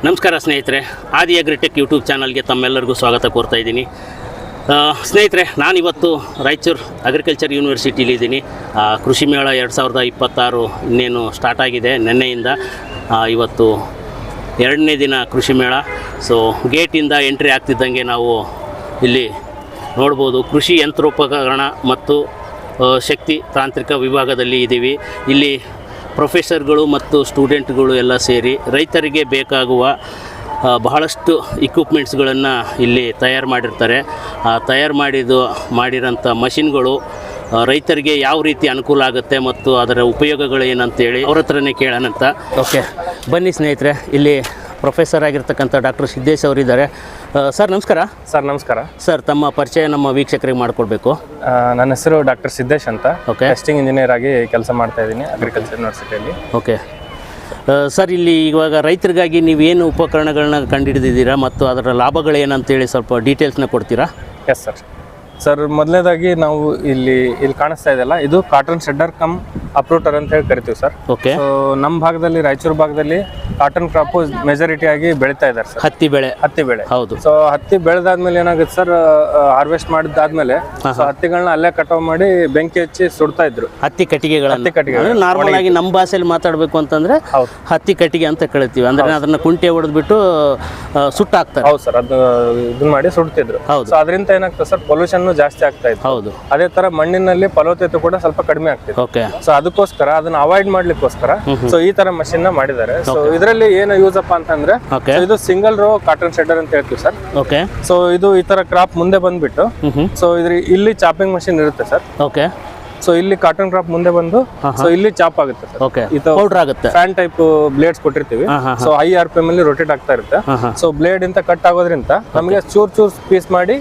ನಮಸ್ಕಾರ ಸ್ನೇಹಿತರೆ, ಆದಿ agritech YouTube ಚಾನಲ್ಗೆ ತಮ್ಮೆಲ್ಲರಿಗೂ ಸ್ವಾಗತ ಕೋರ್ತಾ ಇದ್ದೀನಿ. ಸ್ನೇಹಿತರೆ, ನಾನಿವತ್ತು ರಾಯಚೂರು ಅಗ್ರಿಕಲ್ಚರ್ ಯೂನಿವರ್ಸಿಟಿಲಿ ಇದ್ದೀನಿ. ಕೃಷಿ ಮೇಳ 2026 ಇನ್ನೇನು ಸ್ಟಾರ್ಟ್ ಆಗಿದೆ ನಿನ್ನೆಯಿಂದ. ಇವತ್ತು 2ನೇ ದಿನ ಕೃಷಿ ಮೇಳ. ಸೊ ಗೇಟಿಂದ ಎಂಟ್ರಿ ಆಗ್ತಿದ್ದಂಗೆ ನಾವು ಇಲ್ಲಿ ನೋಡ್ಬೋದು, ಕೃಷಿ ಯಂತ್ರೋಪಕರಣ ಮತ್ತು ಶಕ್ತಿ ತಾಂತ್ರಿಕ ವಿಭಾಗದಲ್ಲಿ ಇದ್ದೀವಿ. ಇಲ್ಲಿ ಪ್ರೊಫೆಸರ್ಗಳು ಮತ್ತು ಸ್ಟೂಡೆಂಟ್ಗಳು ಎಲ್ಲ ಸೇರಿ ರೈತರಿಗೆ ಬೇಕಾಗುವ ಬಹಳಷ್ಟು ಇಕ್ವಿಪ್ಮೆಂಟ್ಸ್ಗಳನ್ನು ಇಲ್ಲಿ ತಯಾರು ಮಾಡಿರ್ತಾರೆ. ಮಾಡಿರೋಂಥ ಮಷಿನ್ಗಳು ರೈತರಿಗೆ ಯಾವ ರೀತಿ ಅನುಕೂಲ ಆಗುತ್ತೆ ಮತ್ತು ಅದರ ಉಪಯೋಗಗಳು ಏನಂತೇಳಿ ಅವ್ರ ಹತ್ರನೇ ಕೇಳೋಣಂತ. ಓಕೆ, ಬನ್ನಿ ಸ್ನೇಹಿತರೆ. ಇಲ್ಲಿ ಪ್ರೊಫೆಸರ್ ಆಗಿರ್ತಕ್ಕಂಥ ಡಾಕ್ಟರ್ ಸಿದ್ದೇಶ್ ಅವರಿದ್ದಾರೆ. ಸರ್ ನಮಸ್ಕಾರ. ಸರ್ ನಮಸ್ಕಾರ. ಸರ್, ತಮ್ಮ ಪರಿಚಯ ನಮ್ಮ ವೀಕ್ಷಕರಿಗೆ ಮಾಡಿಕೊಡ್ಬೇಕು. ನನ್ನ ಹೆಸರು ಡಾಕ್ಟರ್ ಸಿದ್ದೇಶ್ ಅಂತ. ಓಕೆ. ಟೆಸ್ಟಿಂಗ್ ಇಂಜಿನಿಯರ್ ಆಗಿ ಕೆಲಸ ಮಾಡ್ತಾ ಇದ್ದೀನಿ ಅಗ್ರಿಕಲ್ಚರ್ ಯೂನಿವರ್ಸಿಟಿಯಲ್ಲಿ. ಓಕೆ ಸರ್, ಇಲ್ಲಿ ಇವಾಗ ರೈತರಿಗಾಗಿ ನೀವೇನು ಉಪಕರಣಗಳನ್ನ ಕಂಡುಹಿಡಿದಿದ್ದೀರಾ ಮತ್ತು ಅದರ ಲಾಭಗಳೇನಂತೇಳಿ ಸ್ವಲ್ಪ ಡೀಟೇಲ್ಸ್ನ ಕೊಡ್ತೀರಾ? ಎಸ್ ಸರ್, ಮೊದಲನೇದಾಗಿ ನಾವು ಇಲ್ಲಿ ಕಾಣಿಸ್ತಾ ಇದೆಯಲ್ಲ, ಇದು ಕಾಟನ್ ಶೆಡ್ಡರ್ ಕಮ್ ಅಪ್ರೂಟರ್ ಅಂತ ಹೇಳಿ ಕರಿತೀವಿ ಸರ್. ಓಕೆ. ಸೊ ನಮ್ಮ ಭಾಗದಲ್ಲಿ, ರಾಯಚೂರು ಭಾಗದಲ್ಲಿ ಕಾಟನ್ ಕ್ರಾಪ್ ಮೆಜಾರಿಟಿ ಆಗಿ ಬೆಳೀತಾ ಇದ್ದಾರೆ ಸರ್. ಹತ್ತಿ ಬೆಳೆ. ಹೌದು. ಸೊ ಹತ್ತಿ ಬೆಳೆದಾದ್ಮೇಲೆ ಏನಾಗುತ್ತೆ ಸರ್, ಹಾರ್ವೆಸ್ಟ್ ಮಾಡಿದಾದ್ಮೇಲೆ ಹತ್ತಿಗಳನ್ನ ಅಲ್ಲೇ ಕಟಾವ್ ಮಾಡಿ ಬೆಂಕಿ ಹಚ್ಚಿ ಸುಡ್ತಾ ಇದ್ರು. ಹತ್ತಿ ಕಟ್ಟಿಗೆ ನಾರ್ಮಲ್ ಆಗಿ ನಮ್ಮ ಭಾಷೆಯಲ್ಲಿ ಮಾತಾಡಬೇಕು ಅಂತಂದ್ರೆ ಹತ್ತಿ ಕಟ್ಟಿಗೆ ಅಂತ ಕರಿತೀವಿ. ಅಂದ್ರೆ ಅದನ್ನ ಕುಂಟೆ ಹೊಡೆದ್ಬಿಟ್ಟು ಸುಟ್ಟಾಕ್ತಾರೆ. ಹೌದು ಸರ್, ಅದು ಇದನ್ನ ಮಾಡಿ ಸುಡ್ತಿದ್ರು. ಸೊ ಅದರಿಂದ ಏನಾಗ್ತದೆ ಸರ್, ಪೊಲ್ಯೂಷನ್ ಜಾಸ್ತಿ ಆಗ್ತಾ ಇತ್ತು. ಹೌದು. ಅದೇ ತರ ಮಣ್ಣಿನಲ್ಲಿ ಫಲವತ್ತತೆ ಕೂಡ ಸ್ವಲ್ಪ ಕಡಿಮೆ ಆಗ್ತಿದೆ. ಓಕೆ. ಸೊ ಅದಕ್ಕೋಸ್ಕರ ಅದನ್ನ ಅವಾಯ್ಡ್ ಮಾಡ್ಲಿಕ್ಕೋಸ್ಕರ ಸೊ ಈ ತರ ಮಷಿನ್ ನ ಮಾಡಿದ್ದಾರೆ. ಸೊ ಇದರಲ್ಲಿ ಏನು ಯೂಸ್ ಅಪ್ಪ ಅಂತಂದ್ರೆ, ಇದು ಸಿಂಗಲ್ ರೋ ಕಾಟನ್ ಶೆಡ್ಡರ್ ಅಂತ ಹೇಳ್ತೀವಿ ಸರ್. ಓಕೆ. ಸೊ ಇದು ಈ ತರ ಕ್ರಾಪ್ ಮುಂದೆ ಬಂದ್ಬಿಟ್ಟು, ಸೊ ಇಲ್ಲಿ ಚಾಪಿಂಗ್ ಮಷಿನ್ ಇರುತ್ತೆ ಸರ್. ಓಕೆ. ಸೊ ಇಲ್ಲಿ ಕಾಟನ್ ಕ್ರಾಪ್ ಮುಂದೆ ಬಂದು ಸೊ ಇಲ್ಲಿ ಚಾಪ್ ಆಗುತ್ತೆ ಸರ್. ಓಕೆ. ಪೌಡರ್ ಆಗುತ್ತೆ. ಫ್ಯಾನ್ ಟೈಪ್ ಬ್ಲೇಡ್ಸ್ ಕೊಟ್ಟಿರ್ತೀವಿ. ಸೊ ಹೈ RPM ಅಲ್ಲಿ ರೊಟೇಟ್ ಆಗ್ತಾ ಇರುತ್ತೆ. ಸೊ ಬ್ಲೇಡ್ ಇಂದ ಕಟ್ ಆಗೋದ್ರಿಂದ ನಮಗೆ ಚೂರ್ ಪೀಸ್ ಮಾಡಿ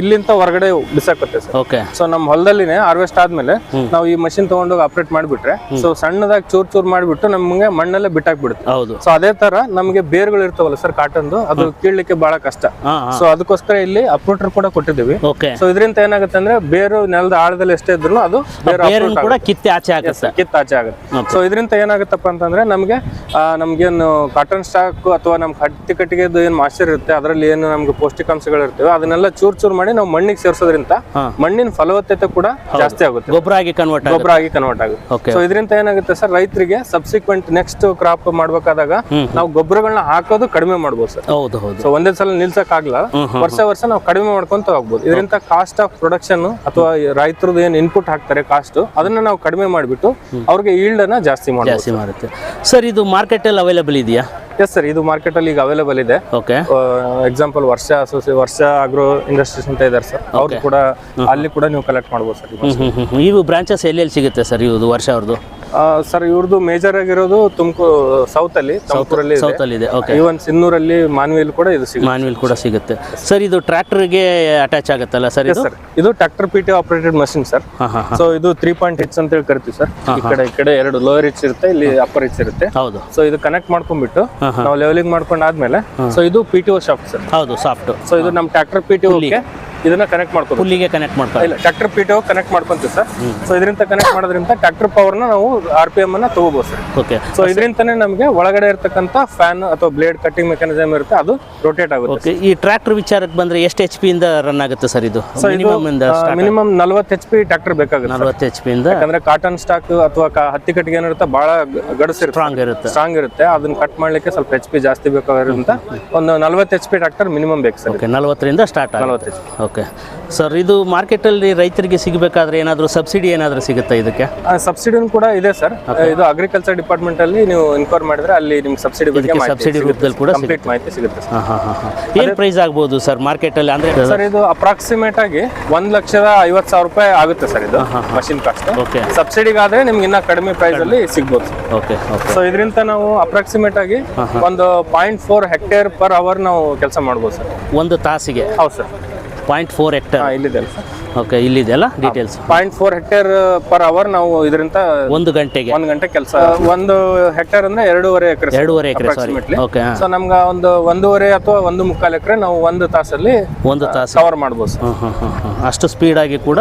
ಇಲ್ಲಿಂದ ಹೊರಗಡೆ ಬಿಸಾಕುತ್ತೆ ಸರ್. ಓಕೆ. ಸೊ ನಮ್ಮ ಹೊಲದಲ್ಲಿನೇ ಹಾರ್ವೆಸ್ಟ್ ಆದ್ಮೇಲೆ ನಾವು ಈ ಮಷಿನ್ ತಗೊಂಡೋಗಿ ಆಪರೇಟ್ ಮಾಡಿಬಿಟ್ರೆ, ಸೊ ಸಣ್ಣದಾಗಿ ಚೂರ್ ಮಾಡಿಬಿಟ್ಟು ನಮಗೆ ಮಣ್ಣಲ್ಲೇ ಬಿಟ್ಟಾಕ್ಬಿಡುತ್ತೆ. ಹೌದು. ಸೊ ಅದೇ ತರ ನಮಗೆ ಬೇರ್ಗಳು ಇರ್ತಾವಲ್ಲ ಸರ್ ಕಾಟನ್ದು, ಅದು ಕೀಳ್ಲಿಕ್ಕೆ ಬಹಳ ಕಷ್ಟ. ಸೊ ಅದಕ್ಕೋಸ್ಕರ ಇಲ್ಲಿ ಅಪ್ರೂಟರ್ ಕೂಡ ಕೊಟ್ಟಿದ್ದೀವಿ. ಓಕೆ. ಸೊ ಇದರಿಂದ ಏನಾಗುತ್ತೆ ಅಂದ್ರೆ, ಬೇರು ನೆಲದ ಆಳದಲ್ಲಿ ಎಷ್ಟೇ ಇದ್ರು ಅದು ಕೂಡ ಕಿತ್ತೆ ಆಚೆ ಆಗುತ್ತೆ. ಸೊ ಇದರಿಂದ ಏನಾಗುತ್ತಪ್ಪ ಅಂತಂದ್ರೆ, ನಮ್ಗೇನು ಕಾಟನ್ ಸ್ಟಾಕ್ ಅಥವಾ ನಮ್ ಹತ್ತಿ ಕಟ್ಟಿಗೆದು ಏನ್ ಮಾಶ್ಚರ್ ಇರುತ್ತೆ, ಅದರಲ್ಲಿ ಏನು ನಮ್ಗೆ ಪೌಷ್ಟಿಕಾಂಶಗಳು ಇರ್ತವೆ, ಅದನ್ನೆಲ್ಲ ಚೂರ್ ಮಾಡಿ ನಾವು ಮಣ್ಣಿಗೆ ಸೇರಿಸೋದ್ರಿಂದ ಮಣ್ಣಿನ ಫಲವತ್ತತೆ ಕೂಡ ಜಾಸ್ತಿ ಆಗುತ್ತೆ, ಗೊಬ್ಬರ ಆಗಿ ಕನ್ವರ್ಟ್ ಆಗುತ್ತೆ. ಸೊ ಇದರಿಂದ ಏನಾಗುತ್ತೆ ಸರ್, ರೈತರಿಗೆ ಸಬ್ಸಿಕ್ವೆಂಟ್ ನೆಕ್ಸ್ಟ್ ಕ್ರಾಪ್ ಮಾಡ್ಬೇಕಾದಾಗ ನಾವು ಗೊಬ್ಬರಗಳನ್ನ ಹಾಕೋದು ಕಡಿಮೆ ಮಾಡ್ಬೋದು ಸರ್. ಸೊ ಒಂದೇ ಸಲ ನಿಲ್ಸಕ್ ಆಗಲ್ಲ, ವರ್ಷ ನಾವು ಕಡಿಮೆ ಮಾಡ್ಕೊಂತ ಹೋಗ್ಬೋದು. ಇದರಿಂದ ಕಾಸ್ಟ್ ಆಫ್ ಪ್ರೊಡಕ್ಷನ್ ಅಥವಾ ರೈತರದ್ದು ಏನ್ ಇನ್ಪುಟ್ ಹಾಕ್ತಾರೆ ಕಾಸ್ಟ್, ಅದನ್ನ ನಾವು ಕಡಿಮೆ ಮಾಡಿಬಿಟ್ಟು ಅವ್ರಿಗೆ ಈಲ್ಡ್ ಅನ್ನ ಜಾಸ್ತಿ ಮಾಡುತ್ತೆ ಸರ್. ಇದು ಮಾರ್ಕೆಟ್ ಅಲ್ಲಿ ಅವೈಲೇಬಲ್ ಇದೆಯಾ? ಎಸ್ ಸರ್, ಇದು ಮಾರ್ಕೆಟ್ ಅಲ್ಲಿ ಈಗ ಅವೈಲೇಬಲ್ ಇದೆ. ಓಕೆ. ಎಕ್ಸಾಂಪಲ್ ವರ್ಷ ಆಗ್ರೋ ಇಂಡಸ್ಟ್ರೀಸ್ ಅಂತ ಇದ್ದಾರೆ ಸರ್, ಅವ್ರು ಕೂಡ ಅಲ್ಲಿ ಕೂಡ ನೀವು ಕಲೆಕ್ಟ್ ಮಾಡ್ಬೋದು ಸರ್. ಇವು ಬ್ರಾಂಚಸ್ ಎಲ್ಲೆಲ್ಲಿ ಸಿಗುತ್ತೆ ಸರ್? ಇದು ವರ್ಷ ಅವ್ರದ್ದು ಸರ್, ಇವ್ರದ್ದು ಮೇಜರ್ ಆಗಿರೋದು ತುಮಕೂರು ಸೌತ್ ಅಲ್ಲಿ ಇದೆ. ಈವನ್ ಸಿನ್ನೂರಲ್ಲಿ ಮಾನ್ವಿಲ್ ಕೂಡ ಸಿಗುತ್ತೆ ಸರ್. ಇದು ಟ್ರ್ಯಾಕ್ಟರ್ಗೆ ಅಟ್ಯಾಚ್ ಆಗುತ್ತಲ್ಲ ಸರ್? ಇದು tractor PT operated machine sir. So ಇದು 3 ಹಿಟ್ಸ್ ಅಂತ ಹೇಳಿ ಕರಿತೀವಿ ಸರ್. ಈ ಕಡೆ ಎರಡು ಲೋಯರ್ ಹಿಟ್ಸ್ ಇರುತ್ತೆ, ಇಲ್ಲಿ ಅಪ್ಪರ್ ಹಿಟ್ಸ್ ಇರುತ್ತೆ. ಹೌದು. ಸೊ ಇದು ಕನೆಕ್ಟ್ ಮಾಡ್ಕೊಂಡ್ಬಿಟ್ಟು ನಾವು ಲೆವೆಲಿಂಗ್ ಮಾಡ್ಕೊಂಡಾದ್ಮೇಲೆ, ಸೊ ಇದು PTO ಶಾಫ್ಟ್ ಸರ್. ಹೌದು, ಸಾಫ್ಟ್. ಸೊ ಇದು ನಮ್ಮ ಟ್ರ್ಯಾಕ್ಟರ್ PTO ಇದನ್ನ ಕನೆಕ್ಟ್ ಮಾಡ್ಕೊಂಡು ಹುಲ್ಲಿಗೆ ಕನೆಕ್ಟ್ ಇಲ್ಲ, ಟ್ರ್ಯಾಕ್ಟರ್ PTO ಕನೆಕ್ಟ್ ಮಾಡ್ಕೊಂತೀವಿ ಸರ್. ಸೊ ಇದರಿಂದ ಕನೆಕ್ಟ್ ಮಾಡೋದ್ರಿಂದ ಟ್ರ್ಯಾಕ್ಟರ್ ಪವರ್ ನ ನಾವು RPM ಅನ್ನ ತಗೋಬಹುದು ಸರ್. ಓಕೆ. ಸೊ ಇದರಿಂದನೇ ನಮಗೆ ಒಳಗಡೆ ಇರ್ತಕ್ಕಂಥ ಫ್ಯಾನ್ ಅಥವಾ ಬ್ಲೇಡ್ ಕಟ್ಟಿಂಗ್ ಮೆಕ್ಯಾನಿಸಮ್ ಇರುತ್ತೆ, ಅದು ರೊಟೇಟ್ ಆಗುತ್ತೆ. ಈ ಟ್ರ್ಯಾಕ್ಟರ್ ವಿಚಾರಕ್ಕೆ ಬಂದ್ರೆ ಎಷ್ಟು HP ಇಂದ ರನ್ ಆಗುತ್ತೆ ಸರ್ ಇದು? ಮಿನಿಮಮ್ 40 HP ಟ್ರ್ಯಾಕ್ಟರ್ ಬೇಕಾಗುತ್ತೆ. 40 HP ಇಂದ, ಯಾಕಂದ್ರೆ ಕಾಟನ್ ಸ್ಟಾಕ್ ಅಥವಾ ಹತ್ತಿ ಕಟ್ಟಿಗೆ ಏನಿರುತ್ತೆ ಬಹಳ ಸ್ಟ್ರಾಂಗ್ ಇರುತ್ತೆ. ಅದನ್ನ ಕಟ್ ಮಾಡ್ಲಿಕ್ಕೆ ಸ್ವಲ್ಪ HP ಜಾಸ್ತಿ ಬೇಕಾಗಿರೋದ್ರಿಂದ ಒಂದು 40 HP ಟ್ರ್ಯಾಕ್ಟರ್ ಮಿನಿಮಮ್ ಬೇಕು ಸರ್. 40ರಿಂದ ಸ್ಟಾರ್ಟ್. 40 HP. ಓಕೆ ಸರ್, ಇದು ಮಾರ್ಕೆಟ್ ಅಲ್ಲಿ ರೈತರಿಗೆ ಸಿಗಬೇಕಾದ್ರೆ ಏನಾದರೂ ಸಬ್ಸಿಡಿ ಏನಾದರೂ ಸಿಗುತ್ತೆ ಇದಕ್ಕೆ? ಸಬ್ಸಿಡಿನೂ ಕೂಡ ಇದೆ ಸರ್. ಇದು ಅಗ್ರಿಕಲ್ಚರ್ ಡಿಪಾರ್ಟ್ಮೆಂಟ್ ಅಲ್ಲಿ ನೀವು ಇನ್ಕ್ವೈರ್ ಮಾಡಿದ್ರೆ ಅಲ್ಲಿ ನಿಮ್ಗೆ ಸಬ್ಸಿಡಿ ರೂಪದಲ್ಲಿ ಕೂಡ ಕಂಪ್ಲೀಟ್ ಮಾಹಿತಿ ಸಿಗುತ್ತೆ. ಏನು ಪ್ರೈಸ್ ಆಗ್ಬೋದು ಸರ್ ಮಾರ್ಕೆಟ್ ಅಲ್ಲಿ? ಅಂದ್ರೆ ಸರ್, ಇದು ಅಪ್ರಾಕ್ಸಿಮೇಟ್ ಆಗಿ 1,50,000 ರೂಪಾಯಿ ಆಗುತ್ತೆ ಸರ್ ಇದು ಮಷಿನ್ ಕಾಸ್ಟ್. ಓಕೆ. ಸಬ್ಸಿಡಿಗಾದ್ರೆ ನಿಮ್ಗೆ ಇನ್ನ ಕಡಿಮೆ ಪ್ರೈಸ್ ಅಲ್ಲಿ ಸಿಗ್ಬೋದು. ಓಕೆ. ಸೊ ಇದರಿಂದ ನಾವು ಅಪ್ರಾಕ್ಸಿಮೇಟ್ ಆಗಿ ಒಂದು 0.4 ಹೆಕ್ಟೇರ್ ಪರ್ ಅವರ್ ನಾವು ಕೆಲಸ ಮಾಡ್ಬೋದು ಸರ್, ಒಂದು ತಾಸಿಗೆ. ಹೌದು ಸರ್. 0.4 ಹೆಕ್ಟೇರ್. ಇಲ್ಲಿದೆ ಸರ್. ಓಕೆ, ಇಲ್ಲಿದೆಯಲ್ಲ ಡೀಟೇಲ್ಸ್. 0.4 ಹೆಕ್ಟೇರ್ ಪರ್ ಅವರ್ ನಾವು ಇದರಿಂದ 1 ಗಂಟೆಗೆ 1 ಗಂಟೆ ಕೆಲಸ. 1 ಹೆಕ್ಟೇರ್ ಅಂದ್ರೆ 2.5 ಎಕರೆ. 2.5 ಎಕರೆ ಸಾರಿ. ಓಕೆ. ಸೊ ನಮ್ಗೆ ಒಂದು 1.5 ಅಥವಾ 1.25 ಎಕರೆ ನಾವು 1 ತಾಸಲ್ಲಿ 1 ತಾಸು ಕವರ್ ಮಾಡ್ಬೋದು. ಅಷ್ಟು ಸ್ಪೀಡ್ ಆಗಿ ಕೂಡ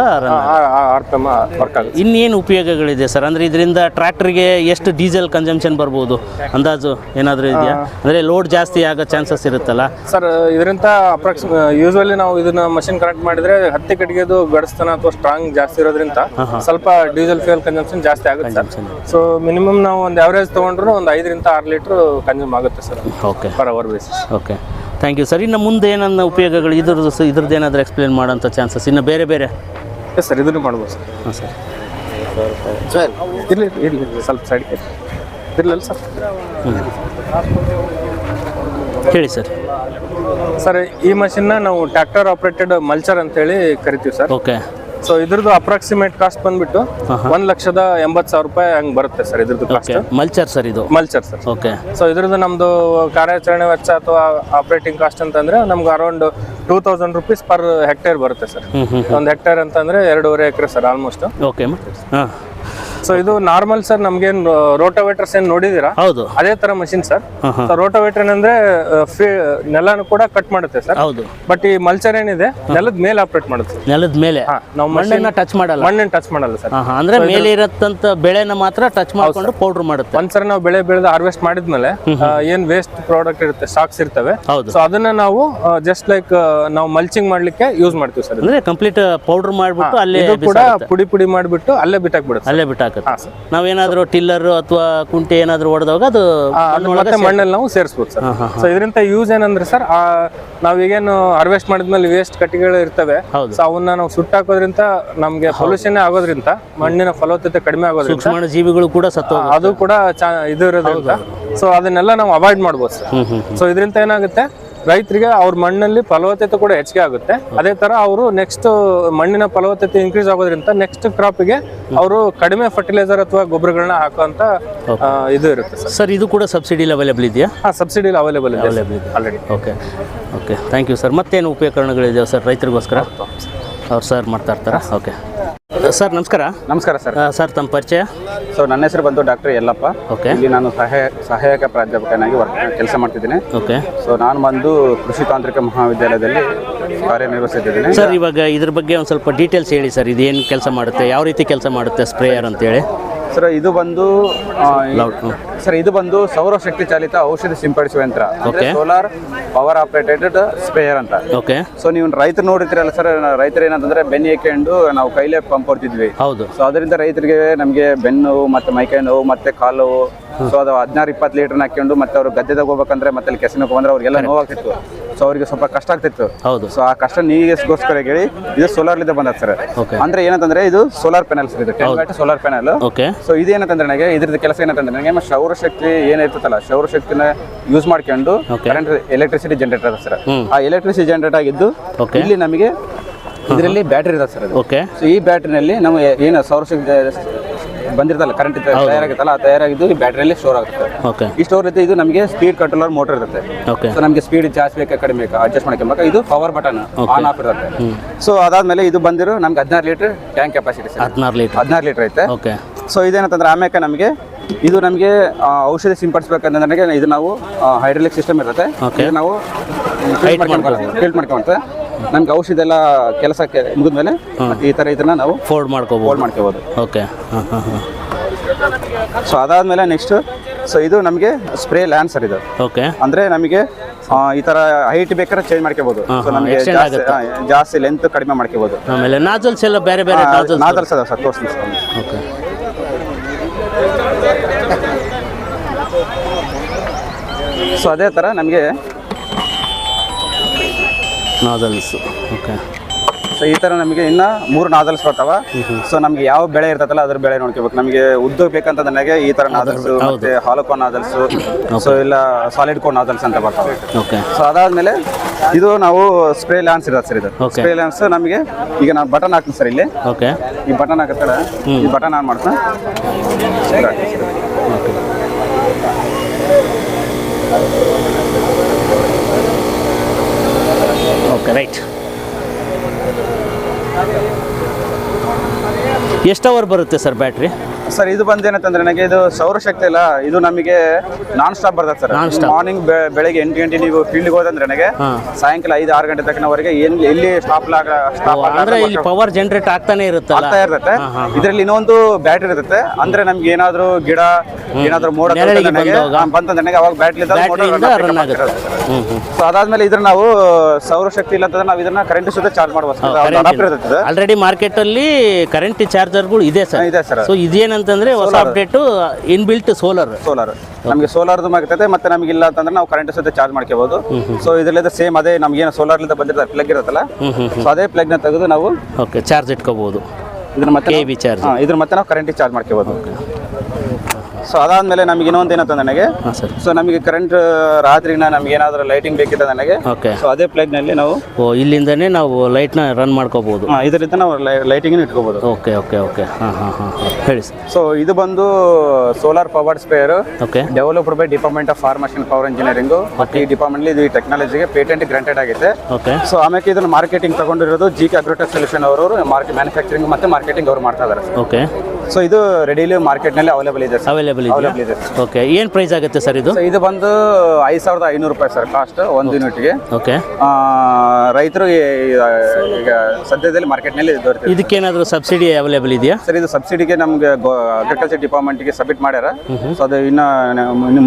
ವರ್ಕ್ ಆಗುತ್ತೆ. ಇನ್ನೇನು ಉಪಯೋಗಗಳಿದೆ ಸರ್? ಅಂದ್ರೆ ಇದರಿಂದ ಟ್ರ್ಯಾಕ್ಟರ್ಗೆ ಎಷ್ಟು ಡೀಸೆಲ್ ಕನ್ಸಂಪ್ಷನ್ ಬರ್ಬೋದು ಅಂದಾಜು ಏನಾದರೂ ಇದೆಯಾ? ಅಂದ್ರೆ ಲೋಡ್ ಜಾಸ್ತಿ ಆಗೋ ಚಾನ್ಸಸ್ ಇರುತ್ತಲ್ಲ ಸರ್. ಇದರಿಂದ ಯೂಶುವಲಿ ನಾವು ಇದನ್ನ ಮಷಿನ್ ಕನೆಕ್ಟ್ ಮಾಡಿದ್ರೆ ಹತ್ತಿ ಕಟ್ಟಿಗೆದು ಗಡಸ್ತನ ಅಥವಾ ಸ್ಟ್ರಾಂಗ್ ಜಾಸ್ತಿ ಇರೋದ್ರಿಂದ ಸ್ವಲ್ಪ ಡೀಸೆಲ್ ಫ್ಯೂಯಲ್ ಕನ್ಸಂಪ್ಷನ್ ಜಾಸ್ತಿ ಆಗುತ್ತೆ ಸರ್. ಸೊ ಮಿನಿಮಮ್ ನಾವು ಒಂದು ಆವರೇಜ್ ತಗೊಂಡ್ರು ಒಂದು 5 ರಿಂದ 6 ಲೀಟರ್ ಕನ್ಸ್ಯೂಮ್ ಆಗುತ್ತೆ sir. Okay, per hour basis. Okay, thank you sir. ಇನ್ನು ಮುಂದೆ ಏನನ್ನ ಉಪಯೋಗಗಳು ಇದ್ರದ್ದು ಏನಾದರೂ ಎಕ್ಸ್ಪ್ಲೇನ್ ಮಾಡೋಂಥ ಚಾನ್ಸಸ್ ಇನ್ನು ಬೇರೆ ಬೇರೆ? ಎಸ್ ಸರ್, ಇದನ್ನು ಮಾಡ್ಬೋದು ಸರ್. ಹಾಂ ಸರ್. ಇರಲಿ ಸ್ವಲ್ಪ ಸೈಡ್ ಇರಲಿಲ್ಲ ಸರ್. ಹೇಳಿ ಸರ್. ಸರ್, ಈ ಮಷಿನ್ನ ನಾವು ಟ್ರ್ಯಾಕ್ಟರ್ ಆಪರೇಟೆಡ್ ಮಲ್ಚರ್ ಅಂತ ಹೇಳಿ ಕರಿತೀವಿ ಸರ್. ಓಕೆ. ಸೊ ಇದ್ರದ್ದು ಅಪ್ರಾಕ್ಸಿಮೇಟ್ ಕಾಸ್ಟ್ ಬಂದ್ಬಿಟ್ಟು 1,80,000 ರೂಪಾಯಿ ಹಂಗೆ ಬರುತ್ತೆ ಸರ್ ಇದ್ರದ್ದು ಕಾಸ್ಟ್. ಮಲ್ಚರ್ ಸರ್ ಇದು? ಮಲ್ಚರ್ ಸರ್. ಓಕೆ. ಸೊ ಇದ್ರದ್ದು ನಮ್ದು ಕಾರ್ಯಾಚರಣೆ ವೆಚ್ಚ ಅಥವಾ ಆಪರೇಟಿಂಗ್ ಕಾಸ್ಟ್ ಅಂತಂದ್ರೆ ನಮ್ಗೆ ಅರೌಂಡ್ 2,000 ರೂಪೀಸ್ ಪರ್ ಹೆಕ್ಟೇರ್ ಬರುತ್ತೆ ಸರ್. 1 ಹೆಕ್ಟೇರ್ ಅಂತಂದ್ರೆ 2.5 ಎಕರೆ ಸರ್ ಆಲ್ಮೋಸ್ಟ್. ಓಕೆ. ಹಾಂ. ಸೊ ಇದು ನಾರ್ಮಲ್ ಸರ್, ನಮ್ಗೇನು ರೋಟೋವೇಟರ್ಸ್ ಏನು ನೋಡಿದೀರಾ? ಹೌದು, ಅದೇ ತರ ಮಷಿನ್ ಸರ್. ರೋಟೋವೇಟರ್ ಏನಂದ್ರೆ ನೆಲನು ಕೂಡ ಕಟ್ ಮಾಡುತ್ತೆ ಸರ್. ಹೌದು. ಬಟ್ ಈ ಮಲ್ಚರ್ ಏನಿದೆ ನೆಲದ ಮೇಲೆ ಆಪರೇಟ್ ಮಾಡುತ್ತೆ. ನೆಲದ ಮೇಲೆ ನಾವು ಮಣ್ಣನ್ನ ಟಚ್ ಮಾಡಲ್ಲ. ಮಣ್ಣನ್ನು ಟಚ್ ಮಾಡಲ್ಲ ಸರ್. ಅಂದ್ರೆ ಮೇಲೆ ಇರತ್ತಂತ ಬೆಳೆನ ಮಾತ್ರ ಟಚ್ ಮಾಡ್ಕೊಂಡು ಪೌಡರ್ ಮಾಡುತ್ತೆ. ಒಂದ್ಸರಿ ನಾವು ಬೆಳೆ ಬೆಳೆದು ಹಾರ್ವೆಸ್ಟ್ ಮಾಡಿದ್ಮೇಲೆ ಏನ್ ವೇಸ್ಟ್ ಪ್ರಾಡಕ್ಟ್ ಇರುತ್ತೆ, ಸ್ಟಾಕ್ಸ್ ಇರ್ತವೆ. ಸೊ ಅದನ್ನ ನಾವು ಜಸ್ಟ್ ಲೈಕ್ ನಾವು ಮಲ್ಚಿಂಗ್ ಮಾಡ್ಲಿಕ್ಕೆ ಯೂಸ್ ಮಾಡ್ತೀವಿ ಸರ್. ಅಂದ್ರೆ ಕಂಪ್ಲೀಟ್ ಪೌಡರ್ ಮಾಡ್ಬಿಟ್ಟು ಅಲ್ಲೇ ಕೂಡ ಪುಡಿ ಮಾಡ್ಬಿಟ್ಟು ಅಲ್ಲೇ ಬಿಟ್ಟಾಕ್ಬಿಡುತ್ತೆ. ಅಲ್ಲೇ ಬಿಟ್ಟಾಕ ನಾವೇನಾದ್ರೂ ಟಿಲ್ಲರ್ ಅಥವಾ ಕುಂಟೆ ಏನಾದ್ರು ಹೊಡೆದಾಗ ಅದು ಮತ್ತೆ ಮಣ್ಣಲ್ಲಿ ನಾವು ಸೇರಿಸಬಹುದು ಸರ್. ಸೊ ಇದರಿಂದ ಯೂಸ್ ಏನಂದ್ರೆ ಸರ್, ನಾವೀಗೇನು ಹಾರ್ವೆಸ್ಟ್ ಮಾಡಿದ್ಮೇಲೆ ವೇಸ್ಟ್ ಕಟ್ಟಿಗೆಗಳು ಇರ್ತವೆ, ಸೊ ಅವನ್ನ ನಾವು ಸುಟ್ಟಾಕೋದ್ರಿಂದ ನಮ್ಗೆ ಪೊಲ್ಯೂಷನ್ ಆಗೋದ್ರಿಂದ ಮಣ್ಣಿನ ಫಲವತ್ತತೆ ಕಡಿಮೆ ಆಗೋದ್ರಿಂದ ಸೂಕ್ಷ್ಮ ಜೀವಿಗಳು ಕೂಡ ಅದು ಕೂಡ ಇದು ಇರೋದ್ರಿಂದ ಸೊ ಅದನ್ನೆಲ್ಲ ನಾವು ಅವಾಯ್ಡ್ ಮಾಡ್ಬೋದು ಸರ್. ಸೊ ಇದರಿಂದ ಏನಾಗುತ್ತೆ, ರೈತರಿಗೆ ಅವ್ರ ಮಣ್ಣಲ್ಲಿ ಫಲವತ್ತತೆ ಕೂಡ ಹೆಚ್ಚಿಗೆ ಆಗುತ್ತೆ. ಅದೇ ತರ ಅವರು ನೆಕ್ಸ್ಟ್ ಮಣ್ಣಿನ ಫಲವತ್ತತೆ ಇನ್ಕ್ರೀಸ್ ಆಗೋದ್ರಿಂದ ನೆಕ್ಸ್ಟ್ ಕ್ರಾಪ್ಗೆ ಅವರು ಕಡಿಮೆ ಫರ್ಟಿಲೈಸರ್ ಅಥವಾ ಗೊಬ್ಬರಗಳನ್ನ ಹಾಕುವಂತ ಇದು ಇರುತ್ತೆ ಸರ್. ಇದು ಕೂಡ ಸಬ್ಸಿಡಿ ಅವೈಲೇಬಲ್ ಇದೆಯಾ? ಸಬ್ಸಿಡಿ ಅವೈಲೇಬಲ್ ಇದೆ already. Okay, okay, thank you sir. ಮತ್ತೇನು ಉಪಕರಣಗಳಿದೆಯಾ ಸರ್ ರೈತರಿಗೋಸ್ಕರ? ಅವ್ರು ಸರ್ ಮಾಡ್ತಾ ಇರ್ತಾರಾ? ಓಕೆ ಸರ್, ನಮಸ್ಕಾರ. ನಮಸ್ಕಾರ ಸರ್. ಸರ್, ತಮ್ಮ ಪರಿಚಯ? ಸೊ ನನ್ನ ಹೆಸರು ಬಂದು ಡಾಕ್ಟರ್ ಯಲ್ಲಪ್ಪ. ಓಕೆ. ಇಲ್ಲಿ ನಾನು ಸಹಾಯಕ ಪ್ರಾಧ್ಯಾಪಕನಾಗಿ ಕೆಲಸ ಮಾಡ್ತಿದ್ದೀನಿ. ಓಕೆ. ಸೊ ನಾನು ಬಂದು ಕೃಷಿ ತಾಂತ್ರಿಕ ಮಹಾವಿದ್ಯಾಲಯದಲ್ಲಿ ಕಾರ್ಯನಿರ್ವಹಿಸ್ತಿದ್ದೀನಿ. ಸರ್, ಇವಾಗ ಇದ್ರ ಬಗ್ಗೆ ಒಂದು ಸ್ವಲ್ಪ ಡೀಟೇಲ್ಸ್ ಹೇಳಿ ಸರ್. ಇದು ಏನು ಕೆಲಸ ಮಾಡುತ್ತೆ, ಯಾವ ರೀತಿ ಕೆಲಸ ಮಾಡುತ್ತೆ ಸ್ಪ್ರೇಯರ್ ಅಂತೇಳಿ? ಸರ್, ಇದು ಬಂದು ಸೌರಶಕ್ತಿ ಚಾಲಿತ ಔಷಧಿ ಸಿಂಪಡಿಸುವ ಯಂತ್ರ. ಸೋಲಾರ್ ಪವರ್ ಆಪರೇಟೆಡ್ ಸ್ಪ್ರೇಯರ್ ಅಂತ. ಓಕೆ. ಸೊ ನೀವು ರೈತರು ನೋಡಿರ್ತೀರಲ್ಲ ಸರ್, ರೈತರು ಏನಂತಂದ್ರೆ ಬೆನ್ನು ಏಕೆಂಡು ನಾವು ಕೈಲೇ ಪಂಪ್ ಹೊಡ್ತಿದ್ವಿ. ಹೌದು. ಸೊ ಅದರಿಂದ ರೈತರಿಗೆ ನಮಗೆ ಬೆನ್ನು ನೋವು ಮತ್ತೆ ಮೈಕೈ ನೋವು ಮತ್ತೆ ಕಾಲು ನೋವು, ಸೊ ಅದು 16-20 ಲೀಟರ್ ಹಾಕೊಂಡು ಮತ್ತೆ ಅವರು ಗದ್ದೆದಾಗ ಹೋಗ್ಬೇಕಂದ್ರೆ ಮತ್ತೆ ಅಲ್ಲಿ ಕೆಸನಕ್ಕೆ ಬಂದ್ರೆ ಅವ್ರಿಗೆಲ್ಲ ನೋವಾಗ್ತಿತ್ತು. ಸೊ ಅವ್ರಿಗೆ ಸ್ವಲ್ಪ ಕಷ್ಟ ಆಗ್ತಿತ್ತು. ಹೌದು. ಸೊ ಆ ಕಷ್ಟ ನೀರಿಗೋಸ್ಕರ ಹೇಳಿ ಇದು ಸೋಲಾರ್ಲಿಂದ ಬಂದದ ಸರ್. ಅಂದ್ರೆ ಏನಂತಂದ್ರೆ ಇದು ಸೋಲಾರ್ ಪ್ಯಾನಲ್ ಸರ್. ಇದು 10 ವ್ಯಾಟ್ ಸೋಲಾರ್ ಪ್ಯಾನಲ್. ಸೊ ಇದೇನಂತಂದ್ರೆ ನನಗೆ ಇದ್ರದ್ದು ಕೆಲಸ ಏನಂತಂದ್ರೆ ನನಗೆ ಸೌರಶಕ್ತಿ ಏನಿರ್ತಲ್ಲ, ಸೌರಶಕ್ತಿನ ಯೂಸ್ ಮಾಡ್ಕೊಂಡು ಕರೆಂಟ್ ಎಲೆಕ್ಟ್ರಿಸಿಟಿ ಜನರೇಟರ್ ಸರ್. ಆ ಎಲೆಕ್ಟ್ರಿಸಿಟಿ ಜನರೇಟ್ ಆಗಿದ್ದು ಇಲ್ಲಿ ನಮಗೆ ಇದರಲ್ಲಿ ಬ್ಯಾಟ್ರಿ ಇರುತ್ತೆ ಸರ್. ಓಕೆ. ಸೊ ಈ ಬ್ಯಾಟ್ರಿನಲ್ಲಿ ನಾವು ಏನು ಸೌರಶಕ್ತಿ ಬಂದಿರ್ತಲ್ಲ, ಕರೆಂಟ್ ತಯಾರಾಗುತ್ತಲ್ಲ, ಆ ತಯಾರಾಗಿದ್ದು ಈ ಬ್ಯಾಟ್ರಿಯಲ್ಲಿ ಸ್ಟೋರ್ ಆಗುತ್ತೆ. ಈ ಸ್ಟೋರ್ ಇರುತ್ತೆ. ಇದು ನಮಗೆ ಸ್ಪೀಡ್ ಕಂಟ್ರೋಲರ್ ಮೋಟರ್ ಇರುತ್ತೆ. ಸೊ ನಮಗೆ ಸ್ಪೀಡ್ ಜಾಸ್ತಿ ಬೇಕಾ ಕಡಿಮೆ ಬೇಕಾ ಅಡ್ಜಸ್ಟ್ ಮಾಡ್ಕೊಬೇಕಾ. ಇದು ಪವರ್ ಬಟನ್ ಆನ್ ಆಫ್ ಇರುತ್ತೆ. ಸೊ ಅದಾದ್ಮೇಲೆ ಇದು ಬಂದಿರೋ ನಮ್ಗೆ 16 ಲೀಟರ್ ಟ್ಯಾಂಕ್ ಕೆಪಾಸಿಟಿ. 16 ಲೀಟರ್ ಐತೆ. ಓಕೆ. ಸೊ ಇದೇನಂತಂದ್ರೆ ಆಮ್ಯಾಕೆ ನಮಗೆ ಇದು ನಮಗೆ ಔಷಧಿ ಸಿಂಪಡಿಸಬೇಕಂದ್ರೆ ನನಗೆ ಇದು ನಾವು ಹೈಡ್ರಾಲಿಕ್ ಸಿಸ್ಟಮ್ ಇರುತ್ತೆ. ನಾವು ಫಿಲ್ಟ್ ಮಾಡ್ಕೊಂಡ್ರೆ ನಮ್ಗೆ ಔಷಧಿ ಎಲ್ಲ ಕೆಲಸಕ್ಕೆ ಮುಗಿದ್ಮೇಲೆ ಈ ಥರ ಇದನ್ನ ನಾವು ಫೋಲ್ಡ್ ಮಾಡ್ಕೋಬೋದು. ಓಕೆ. ಸೊ ಅದಾದ್ಮೇಲೆ ನೆಕ್ಸ್ಟ್ ಇದು ನಮಗೆ ಸ್ಪ್ರೇ ಲ್ಯಾನ್ ಸರ್. ಇದು ಓಕೆ. ಅಂದ್ರೆ ನಮಗೆ ಈ ತರ ಹೈಟ್ ಬೇಕಾದ್ರೆ ಚೇಂಜ್ ಮಾಡ್ಕೋಬಹುದು. ಸೊ ನಮಗೆ ಜಾಸ್ತಿ ಲೆಂತ್ ಕಡಿಮೆ ಮಾಡ್ಕೋಬಹುದು. ಆಮೇಲೆ ನಾಜಲ್ಸ್ ಎಲ್ಲ ಬೇರೆ ಬೇರೆ ನಾಜಲ್ಸ್ ಅದಾವ ಸರ್, ತೋರಿಸ್ತೀನಿ ಸರ್. ಓಕೆ. ಸೊ ಅದೇ ತರ ನಮಗೆ ನಾಜಲ್ಸ್. ಓಕೆ. ಸೊ ಈ ತರ ನಮಗೆ ಇನ್ನ 3 ನಾಜಲ್ಸ್ ಬರ್ತಾವ. ಸೊ ನಮ್ಗೆ ಯಾವ ಬೆಳೆ ಇರ್ತದಲ್ಲ ಅದ್ರ ಬೆಳೆ ನೋಡ್ಕೋಬೇಕು. ನಮಗೆ ಉದ್ದ ಬೇಕಂತ ನನಗೆ ಈ ತರ ನಾಜಲ್ಸ್ ಮತ್ತೆ ಹಾಲೋ ಕೋನ್ ನಾಜಲ್ಸ್, ಸೊ ಇಲ್ಲ ಸಾಲಿಡ್ ಕೋನ್ ನಾಜಲ್ಸ್ ಅಂತ ಬರ್ತಾವೆ. ಓಕೆ. ಸೊ ಅದಾದ್ಮೇಲೆ ಇದು ನಾವು ಸ್ಪ್ರೇ ಲ್ಯಾನ್ಸ್ ಇರುತ್ತೆ ಸರ್. ಇದು ಸ್ಪ್ರೇ ಲ್ಯಾನ್ಸ್ ನಮಗೆ ಈಗ ನಾನು ಬಟನ್ ಹಾಕ್ತೀನಿ ಸರ್ ಇಲ್ಲಿ. ಓಕೆ. ಈ ಬಟನ್ ಹಾಕತ್ತಲ್ಲ, ಈ ಬಟನ್ ಆನ್ ಮಾಡ್ತಾ ಓಕೆ. ರೈಟ್. ಎಷ್ಟು ಅವರ್ ಬರುತ್ತೆ ಸರ್ ಬ್ಯಾಟ್ರಿ? ಸರ್ ಇದು ಬಂದು ಏನಂತಂದ್ರೆ ನನಗೆ ಇದು ಸೌರಶಕ್ತಿ ಇಲ್ಲ, ಇದು ನಮಗೆ ನಾನ್ ಸ್ಟಾಪ್ ಬರ್ತದೆ ಸರ್. ಮಾರ್ನಿಂಗ್ ಬೆಳಗ್ಗೆ 8 ಗಂಟೆ ನೀವು ಫೀಲ್ಡ್ಗೆ ಹೋದಂದ್ರೆ ನನಗೆ ಸಾಯಂಕಾಲ 5-6 ಗಂಟೆ ತನಕವರೆಗೆ ಎಲ್ಲಿ ಸ್ಟಾಪ್ ಅಂದ್ರೆ ಇಲ್ಲಿ ಪವರ್ ಜನರೇಟ್ ಆಗ್ತಾನೆ ಇರುತ್ತಲ್ಲ, ಆಗ್ತಾ ಇರ್ತದೆ. ಇದರಲ್ಲಿ ಇನ್ನೊಂದು ಬ್ಯಾಟ್ರಿ ಇರುತ್ತೆ, ಅಂದ್ರೆ ನಮ್ಗೆ ಏನಾದ್ರು ಗಿಡ ಏನಾದ್ರು ಮೋಡ ಬಂತಂದ್ರೆ ನನಗೆ ಅವಾಗ ಬ್ಯಾಟ್ರಿ ರನ್ ಆಗುತ್ತೆ. ಸೊ ಅದಾದ್ಮೇಲೆ ಇದ್ರ ನಾವು ಸೌರಶಕ್ತಿ ಇಲ್ಲ ಅಂತಂದ್ರೆ ನಾವು ಇದನ್ನ ಕರೆಂಟ್ ಸುತ್ತ ಚಾರ್ಜ್ ಮಾಡಬಹುದು. ಆಲ್ರೆಡಿ ಮಾರ್ಕೆಟ್ ಅಲ್ಲಿ ಕರೆಂಟ್ ಚಾರ್ಜರ್ಗಳು ಇದೆ ಸರ್. ಇದೆ ಸರ್. ಸೊ ಇದೇನಂತಂದ್ರೆ ಹೊಸ ಅಪ್ಡೇಟ್ ಇನ್ಬಿಲ್ಟ್ ಸೋಲಾರ್ ನಮಗೆ ಸೋಲಾರ್ದು ಆಗುತ್ತೆ, ಮತ್ತೆ ನಮ್ಗೆ ಇಲ್ಲ ಅಂತಂದ್ರೆ ನಾವು ಕರೆಂಟ್ ಸಹಿತ ಚಾರ್ಜ್ ಮಾಡ್ಕೋಬಹುದು. ಸೊ ಇದರಿಂದ ಸೇಮ್ ಅದೇ ನಮ್ಗೆ ಏನು ಸೋಲಾರ್ ಲಿಂದ ಬಂದಿರೋ ಪ್ಲಗ್ ಇರುತ್ತಲ್ಲ, ಸೊ ಅದೇ ಪ್ಲಗ್ ನ ತೆಗೆದು ನಾವು ಚಾರ್ಜ್ ಇಟ್ಕೋಬಹುದು. ಇದ್ರ ಮತ್ತೆ ನಾವು ಕರೆಂಟ್ ಚಾರ್ಜ್ ಮಾಡ್ಕೋಬಹುದು. ಸೊ ಅದಾದ್ಮೇಲೆ ನಮಗೆ ಇನ್ನೊಂದು ಏನಂತಂದ್ರೆ ನನಗೆ ಸೊ ನಮಗೆ ಕರೆಂಟ್ ರಾತ್ರಿನ ನಮ್ಗೆ ಏನಾದ್ರು ಲೈಟಿಂಗ್ ಬೇಕಿತ್ತು ನನಗೆ, ಸೊ ಅದೇ ಪ್ಲಗ್ ನಲ್ಲಿ ನಾವು ಇಲ್ಲಿಂದಾನೇ ನಾವು ಲೈಟ್ ನ ರನ್ ಮಾಡ್ಕೋಬಹುದು. ಇದರಿಂದ ನಾವು ಲೈಟಿಂಗ್ ಇಟ್ಕೋಬಹುದು. ಓಕೆ ಹೇಳಿ. ಸೊ ಇದು ಬಂದು solar powered spare developed by department of farmers and power engineering. ಈ ಡಿಪಾರ್ಟ್ಮೆಂಟ್ ಇದು ಟೆಕ್ನಾಲಜಿಗೆ ಪೇಟೆಂಟ್ ಗ್ರಾಂಟೆಡ್ ಆಗಿದೆ. ಸೊ ಆಮೇಲೆ ಇದನ್ನು ಮಾರ್ಕೆಟಿಂಗ್ ತಗೊಂಡಿರೋದು GK ಅಗ್ರೋಟೆಕ್ ಸೊಲ್ಯೂಷನ್ ಅವರು ಮ್ಯಾನುಫ್ಯಾಕ್ಚರಿಂಗ್ ಮತ್ತೆ ಮಾರ್ಕೆಟಿಂಗ್ ಅವರು ಮಾಡ್ತಾ ಇದ್ದಾರೆ. ಸೊ ಇದು ರೆಡಿಲಿ ಮಾರ್ಕೆಟ್ ನಲ್ಲಿ ಅವೈಲೇಬಲ್ ಇದೆ. ಓಕೆ, ಏನು ಪ್ರೈಸ್ ಆಗುತ್ತೆ ಸರ್ ಇದು? ಇದು ಬಂದು 5,500 ರೂಪಾಯಿ ಸರ್ ಕಾಸ್ಟ್ ಒಂದು ಯೂನಿಟ್ಗೆ. ಓಕೆ, ರೈತರು ಈಗ ಸದ್ಯದಲ್ಲಿ ಮಾರ್ಕೆಟ್ ನಲ್ಲಿ ದೊರೆತಿದೆ. ಇದಕ್ಕೇನಾದರೂ ಸಬ್ಸಿಡಿ ಅವೈಲೇಬಲ್ ಇದೆಯಾ ಸರ್? ಇದು ಸಬ್ಸಿಡಿಗೆ ನಮ್ಗೆ ಅಗ್ರಿಕಲ್ಚರ್ ಡಿಪಾರ್ಟ್ಮೆಂಟ್ಗೆ ಸಬ್ಮಿಟ್ ಮಾಡ್ಯಾರ. ಸೊ ಅದು ಇನ್ನು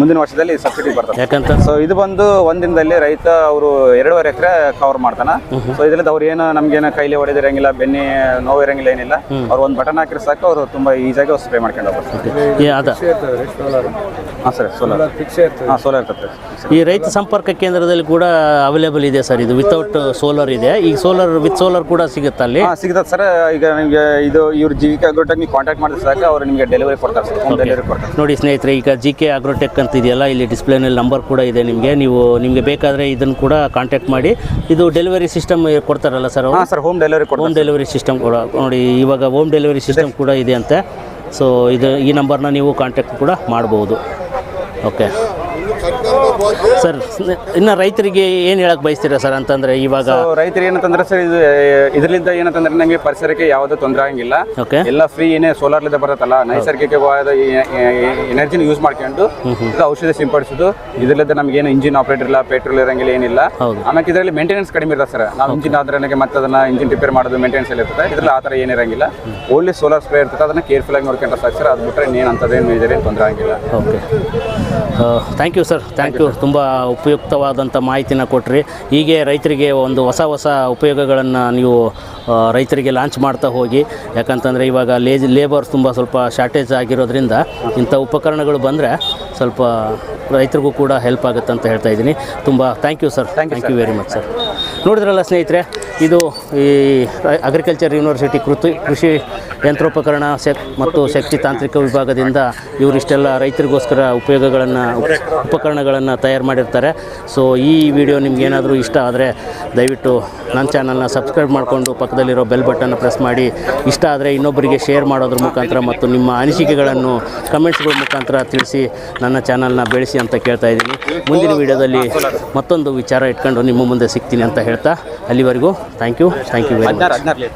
ಮುಂದಿನ ವರ್ಷದಲ್ಲಿ ಸಬ್ಸಿಡಿ ಬರ್ತದೆ. ಯಾಕಂತ ಸೊ ಇದು ಬಂದು ಒಂದಿನದಲ್ಲಿ ರೈತ ಅವರು 2.5 ಎಕರೆ ಕವರ್ ಮಾಡ್ತಾನ. ಸೊ ಇದರಿಂದ ಅವ್ರು ಏನು ನಮ್ಗೇನು ಕೈಲಿ ಹೊಡೆದಿರಂಗಿಲ್ಲ, ಬೆನ್ನಿ ನೋವು ಇರಂಗಿಲ್ಲ, ಏನಿಲ್ಲ. ಅವ್ರು ಒಂದು ಬಟನ್ ಹಾಕಿದ್ರೆ ಸಾಕು, ಅವರು ತುಂಬಾ ಈಸಿಯಾಗಿ ಸ್ಪ್ರೇ ಮಾಡ್ಕೊಂಡು ಹೋಗ್ತಾರೆ. ಸೋಲಾರ್ ಇರ್ತದೆ. ಈ ರೈತ ಸಂಪರ್ಕ ಕೇಂದ್ರದಲ್ಲಿ ಕೂಡ ಅವೈಲೇಬಲ್ ಇದೆ ಸರ್. ಇದು ವಿತೌಟ್ ಸೋಲಾರ್ ಇದೆ. ಈಗ ವಿತ್ ಸೋಲಾರ್ ಕೂಡ ಸಿಗುತ್ತೆ ಅಲ್ಲಿ? ಸಿಗುತ್ತೆ ಸರ್. ಈಗ ನಿಮಗೆ ಇದು ಇವ್ರು GK ಅಗ್ರೋಟೆಕ್ ನೀವು ಕಾಂಟ್ಯಾಕ್ಟ್ ಮಾಡಿದ್ರೆ ಸಾಕು, ಅವರು ನಿಮಗೆ ಡೆಲಿವರಿ ಕೊಡ್ತಾರೆ ಸರ್. ಹೋಮ್ ಡೆಲಿವರಿ ಕೊಡ್ತಾರೆ. ನೋಡಿ ಸ್ನೇಹಿತರೆ, ಈಗ GK ಅಗ್ರೋಟೆಕ್ ಅಂತ ಇದೆಯಲ್ಲ, ಇಲ್ಲಿ ಡಿಸ್ಪ್ಲೇನಲ್ಲಿ ನಂಬರ್ ಕೂಡ ಇದೆ ನಿಮಗೆ. ನಿಮಗೆ ಬೇಕಾದರೆ ಇದನ್ನು ಕೂಡ ಕಾಂಟ್ಯಾಕ್ಟ್ ಮಾಡಿ. ಇದು ಡೆಲಿವರಿ ಸಿಸ್ಟಮ್ ಕೊಡ್ತಾರಲ್ಲ sir? Sir, home delivery system ಕೂಡ ನೋಡಿ, ಇವಾಗ ಹೋಮ್ ಡೆಲಿವರಿ ಸಿಸ್ಟಮ್ ಕೂಡ ಇದೆ ಅಂತೆ. ಸೊ ಈ ನಂಬರ್ನ ನೀವು ಕಾಂಟ್ಯಾಕ್ಟ್ ಕೂಡ ಮಾಡ್ಬೋದು. ಓಕೆ ಸರ್, ಇನ್ನು ರೈತರಿಗೆ ಏನು ಹೇಳಕ್ಕೆ ಬಯಸ್ತೀರಾ ಸರ್ ಅಂತಂದರೆ? ಇವಾಗ ರೈತರಿಗೆ ಏನಂತಂದ್ರೆ ಸರ್, ಇದರಿಂದ ಏನಂತಂದ್ರೆ ನಮಗೆ ಪರಿಸರಕ್ಕೆ ಯಾವುದೇ ತೊಂದರೆ ಆಗಂಗಿಲ್ಲ. ಎಲ್ಲ ಫ್ರೀ ಏನೇ ಸೋಲಾರ್ಲಿಂದ ಬರುತ್ತಲ್ಲ, ನೈಸರ್ಗಿಕವಾದ ಎನರ್ಜಿನ ಯೂಸ್ ಮಾಡ್ಕೊಂಡು ಔಷಧಿ ಸಿಂಪಡಿಸೋದು. ಇದರಿಂದ ನಮ್ಗೆ ಏನು ಇಂಜಿನ್ ಆಪರೇಟರ್ ಇಲ್ಲ, ಪೆಟ್ರೋಲ್ ಇರಂಗಿಲ್ಲ, ಏನಿಲ್ಲ. ಆಮೇಲೆ ಇದರಲ್ಲಿ ಮೇಂಟೆನೆನ್ಸ್ ಕಡಿಮೆ ಇರ್ತದೆ ಸರ್. ನಾವು ಇಂಜಿನ್ ಆದ್ರೆ ಮತ್ತೆ ಅದನ್ನ ಇಂಜಿನ್ ರಿಪೇರ್ ಮಾಡೋದು ಮೇಂಟೆನೆನ್ಸ್ ಎಲ್ಲ ಇರ್ತದೆ. ಇದ್ರಲ್ಲಿ ಆ ಥರ ಏನಿರಂಗಿಲ್ಲ. ಓನ್ಲಿ ಸೋಲಾರ್ ಸ್ಪ್ರೇ ಇರ್ತದೆ, ಅದನ್ನ ಕೇರ್ಫುಲ್ ಆಗಿ ನೋಡ್ಕೊಂಡ್ರೆ ಸಾಕು ಸರ್. ಅದು ಬಿಟ್ಟರೆ ಏನು ಅಂತದೇನು ಮೇಜರ್ ಏನು ತೊಂದರೆ ಆಗಿಲ್ಲ. Okay, thank you sir, thank you. ತುಂಬ ಉಪಯುಕ್ತವಾದಂಥ ಮಾಹಿತಿನ ಕೊಟ್ರಿ. ಹೀಗೆ ರೈತರಿಗೆ ಒಂದು ಹೊಸ ಉಪಯೋಗಗಳನ್ನು ನೀವು ರೈತರಿಗೆ ಲಾಂಚ್ ಮಾಡ್ತಾ ಹೋಗಿ. ಯಾಕಂತಂದರೆ ಇವಾಗ ಲೇಬರ್ಸ್ ಸ್ವಲ್ಪ ಶಾರ್ಟೇಜ್ ಆಗಿರೋದ್ರಿಂದ ಇಂಥ ಉಪಕರಣಗಳು ಬಂದರೆ ಸ್ವಲ್ಪ ರೈತರಿಗೂ ಕೂಡ ಹೆಲ್ಪ್ ಆಗುತ್ತೆ ಅಂತ ಹೇಳ್ತಾ ಇದ್ದೀನಿ. ತುಂಬ thank you sir, thank you very much sir. ನೋಡಿದ್ರಲ್ಲ ಸ್ನೇಹಿತರೆ, ಇದು ಈ ಅಗ್ರಿಕಲ್ಚರ್ ಯೂನಿವರ್ಸಿಟಿ ಕೃಷಿ ಯಂತ್ರೋಪಕರಣ ಮತ್ತು ಶಕ್ತಿ ತಾಂತ್ರಿಕ ವಿಭಾಗದಿಂದ ಇವರಿಷ್ಟೆಲ್ಲ ರೈತರಿಗೋಸ್ಕರ ಉಪಕರಣಗಳನ್ನು ತಯಾರು ಮಾಡಿರ್ತಾರೆ. ಸೊ ಈ ವಿಡಿಯೋ ನಿಮ್ಗೇನಾದರೂ ಇಷ್ಟ ಆದರೆ ದಯವಿಟ್ಟು ನನ್ನ ಚಾನಲ್ನ ಸಬ್ಸ್ಕ್ರೈಬ್ ಮಾಡಿಕೊಂಡು ಪಕ್ಕದಲ್ಲಿರೋ ಬೆಲ್ ಬಟನ್ನ ಪ್ರೆಸ್ ಮಾಡಿ. ಇಷ್ಟ ಆದರೆ ಇನ್ನೊಬ್ಬರಿಗೆ ಶೇರ್ ಮಾಡೋದ್ರ ಮುಖಾಂತರ ಮತ್ತು ನಿಮ್ಮ ಅನಿಸಿಕೆಗಳನ್ನು ಕಮೆಂಟ್ಸ್ಗಳ ಮುಖಾಂತರ ತಿಳಿಸಿ ನನ್ನ ಚಾನಲ್ನ ಬೆಳೆಸಿ ಅಂತ ಕೇಳ್ತಾ ಇದ್ದೀನಿ. ಮುಂದಿನ ವಿಡಿಯೋದಲ್ಲಿ ಮತ್ತೊಂದು ವಿಚಾರ ಇಟ್ಕೊಂಡು ನಿಮ್ಮ ಮುಂದೆ ಸಿಗ್ತೀನಿ ಅಂತ ಹೇಳ್ತಾ, ಅಲ್ಲಿವರೆಗೂ ಥ್ಯಾಂಕ್ ಯು ವೆರಿ ಮಚ್.